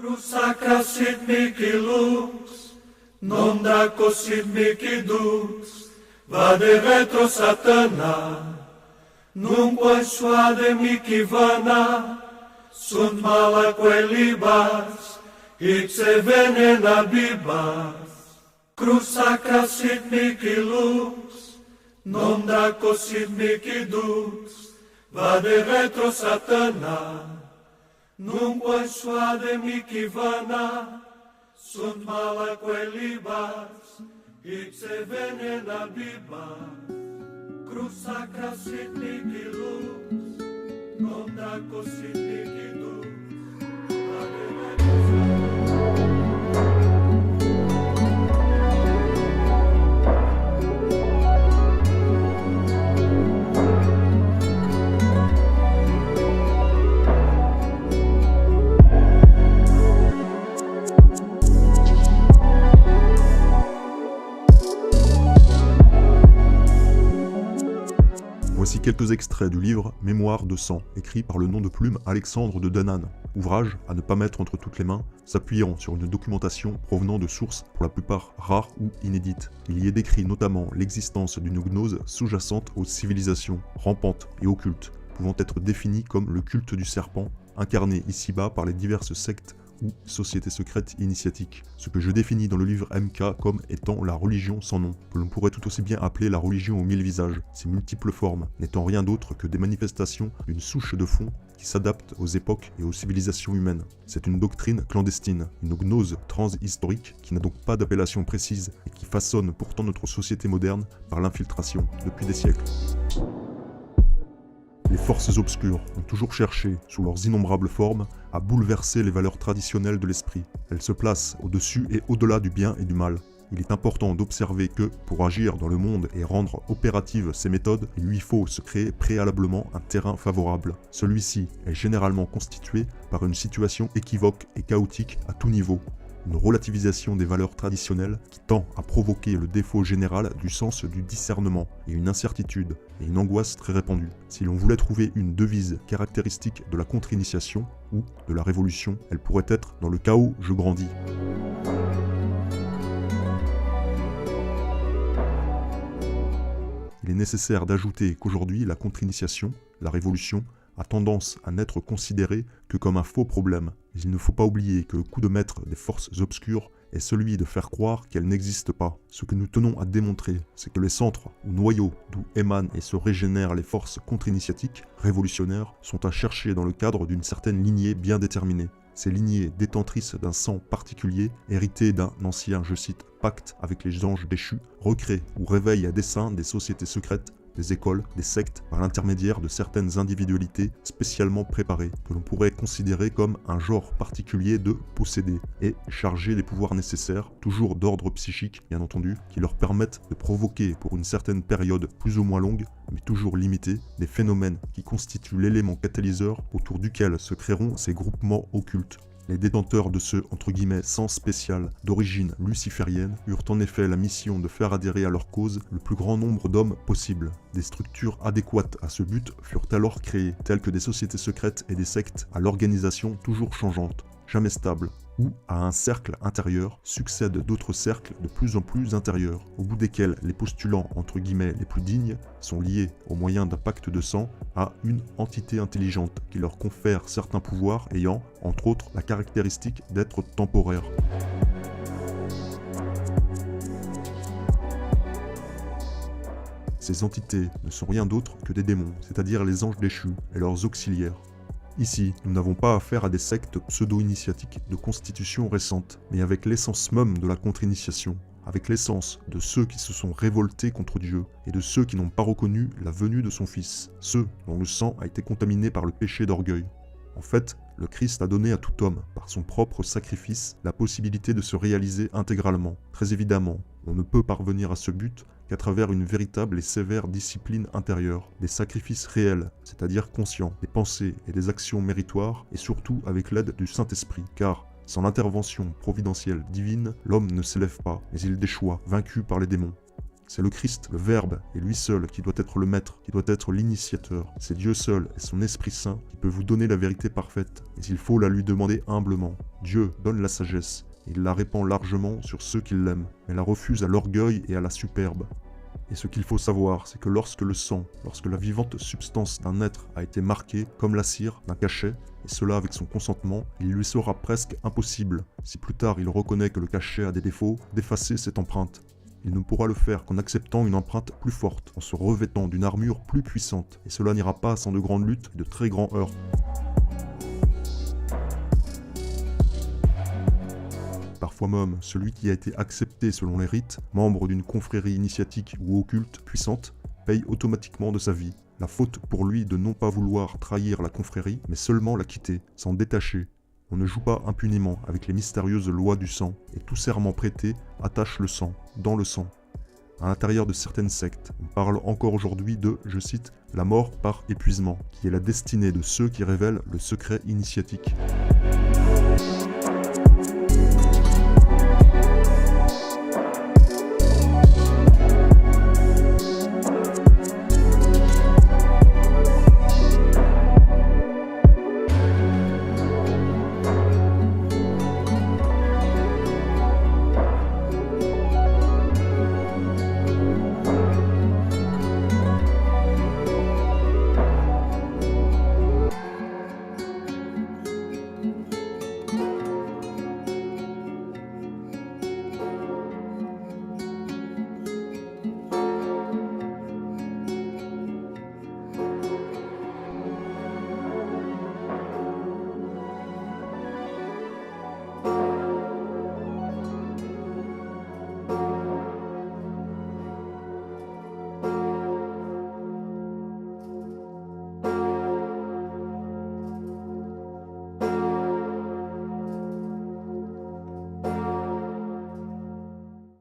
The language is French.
Crusacra sit mihi lux, non daco sit mihi dux, vade retro satana, nunque suade mihi vana, sunt malaque libas, ipse venena bibas. Crusacra sit mihi lux, non daco sit mihi dux, vade retro satana, nunque suade mihi vana, sunt malaque libas, ipse venena bibas. Crusacra sit mihi lux, non daco sit mihi dux, vade retro satana. Voici quelques extraits du livre Mémoires de sang, écrit par le nom de plume Alexandre de Danann, ouvrage à ne pas mettre entre toutes les mains, s'appuyant sur une documentation provenant de sources pour la plupart rares ou inédites. Il y est décrit notamment l'existence d'une gnose sous-jacente aux civilisations, rampantes et occultes, pouvant être définie comme le culte du serpent, incarné ici-bas par les diverses sectes ou sociétés secrètes initiatiques, ce que je définis dans le livre MK comme étant la religion sans nom, que l'on pourrait tout aussi bien appeler la religion aux mille visages, ses multiples formes n'étant rien d'autre que des manifestations d'une souche de fond qui s'adapte aux époques et aux civilisations humaines. C'est une doctrine clandestine, une gnose transhistorique qui n'a donc pas d'appellation précise et qui façonne pourtant notre société moderne par l'infiltration depuis des siècles. Les forces obscures ont toujours cherché, sous leurs innombrables formes, à bouleverser les valeurs traditionnelles de l'esprit. Elles se placent au-dessus et au-delà du bien et du mal. Il est important d'observer que, pour agir dans le monde et rendre opératives ces méthodes, il lui faut se créer préalablement un terrain favorable. Celui-ci est généralement constitué par une situation équivoque et chaotique à tout niveau. Une relativisation des valeurs traditionnelles qui tend à provoquer le défaut général du sens du discernement et une incertitude et une angoisse très répandue. Si l'on voulait trouver une devise caractéristique de la contre-initiation ou de la révolution, elle pourrait être « Dans le chaos, je grandis ». Il est nécessaire d'ajouter qu'aujourd'hui, la contre-initiation, la révolution, a tendance à n'être considérée que comme un faux problème. Mais il ne faut pas oublier que le coup de maître des forces obscures est celui de faire croire qu'elles n'existent pas. Ce que nous tenons à démontrer, c'est que les centres ou noyaux d'où émanent et se régénèrent les forces contre-initiatiques, révolutionnaires, sont à chercher dans le cadre d'une certaine lignée bien déterminée. Ces lignées détentrices d'un sang particulier, héritées d'un ancien, je cite, pacte avec les anges déchus, recréent ou réveillent à dessein des sociétés secrètes, des écoles, des sectes, par l'intermédiaire de certaines individualités spécialement préparées, que l'on pourrait considérer comme un genre particulier de possédés, et chargés des pouvoirs nécessaires, toujours d'ordre psychique bien entendu, qui leur permettent de provoquer pour une certaine période plus ou moins longue, mais toujours limitée, des phénomènes qui constituent l'élément catalyseur autour duquel se créeront ces groupements occultes. Les détenteurs de ce « sens spécial » d'origine luciférienne eurent en effet la mission de faire adhérer à leur cause le plus grand nombre d'hommes possible. Des structures adéquates à ce but furent alors créées, telles que des sociétés secrètes et des sectes à l'organisation toujours changeante, jamais stable, où à un cercle intérieur succèdent d'autres cercles de plus en plus intérieurs, au bout desquels les postulants entre guillemets les plus dignes sont liés au moyen d'un pacte de sang à une entité intelligente qui leur confère certains pouvoirs ayant, entre autres, la caractéristique d'être temporaires. Ces entités ne sont rien d'autre que des démons, c'est-à-dire les anges déchus et leurs auxiliaires. Ici, nous n'avons pas affaire à des sectes pseudo-initiatiques de constitution récente, mais avec l'essence même de la contre-initiation, avec l'essence de ceux qui se sont révoltés contre Dieu et de ceux qui n'ont pas reconnu la venue de son Fils, ceux dont le sang a été contaminé par le péché d'orgueil. En fait, le Christ a donné à tout homme, par son propre sacrifice, la possibilité de se réaliser intégralement. Très évidemment, on ne peut parvenir à ce but qu'à travers une véritable et sévère discipline intérieure, des sacrifices réels, c'est-à-dire conscients, des pensées et des actions méritoires, et surtout avec l'aide du Saint-Esprit, car sans l'intervention providentielle divine, l'homme ne s'élève pas, mais il déchoit, vaincu par les démons. C'est le Christ, le Verbe, et lui seul qui doit être le maître, qui doit être l'initiateur. C'est Dieu seul et son Esprit Saint qui peut vous donner la vérité parfaite, mais il faut la lui demander humblement. Dieu donne la sagesse, et il la répand largement sur ceux qui l'aiment, mais la refuse à l'orgueil et à la superbe. Et ce qu'il faut savoir, c'est que lorsque le sang, lorsque la vivante substance d'un être a été marquée, comme la cire, d'un cachet, et cela avec son consentement, il lui sera presque impossible, si plus tard il reconnaît que le cachet a des défauts, d'effacer cette empreinte. Il ne pourra le faire qu'en acceptant une empreinte plus forte, en se revêtant d'une armure plus puissante, et cela n'ira pas sans de grandes luttes et de très grands heurts. Parfois même, celui qui a été accepté selon les rites, membre d'une confrérie initiatique ou occulte puissante, paye automatiquement de sa vie. La faute pour lui de non pas vouloir trahir la confrérie, mais seulement la quitter, s'en détacher. On ne joue pas impunément avec les mystérieuses lois du sang, et tout serment prêté attache le sang, dans le sang. À l'intérieur de certaines sectes, on parle encore aujourd'hui de, je cite, la mort par épuisement, qui est la destinée de ceux qui révèlent le secret initiatique.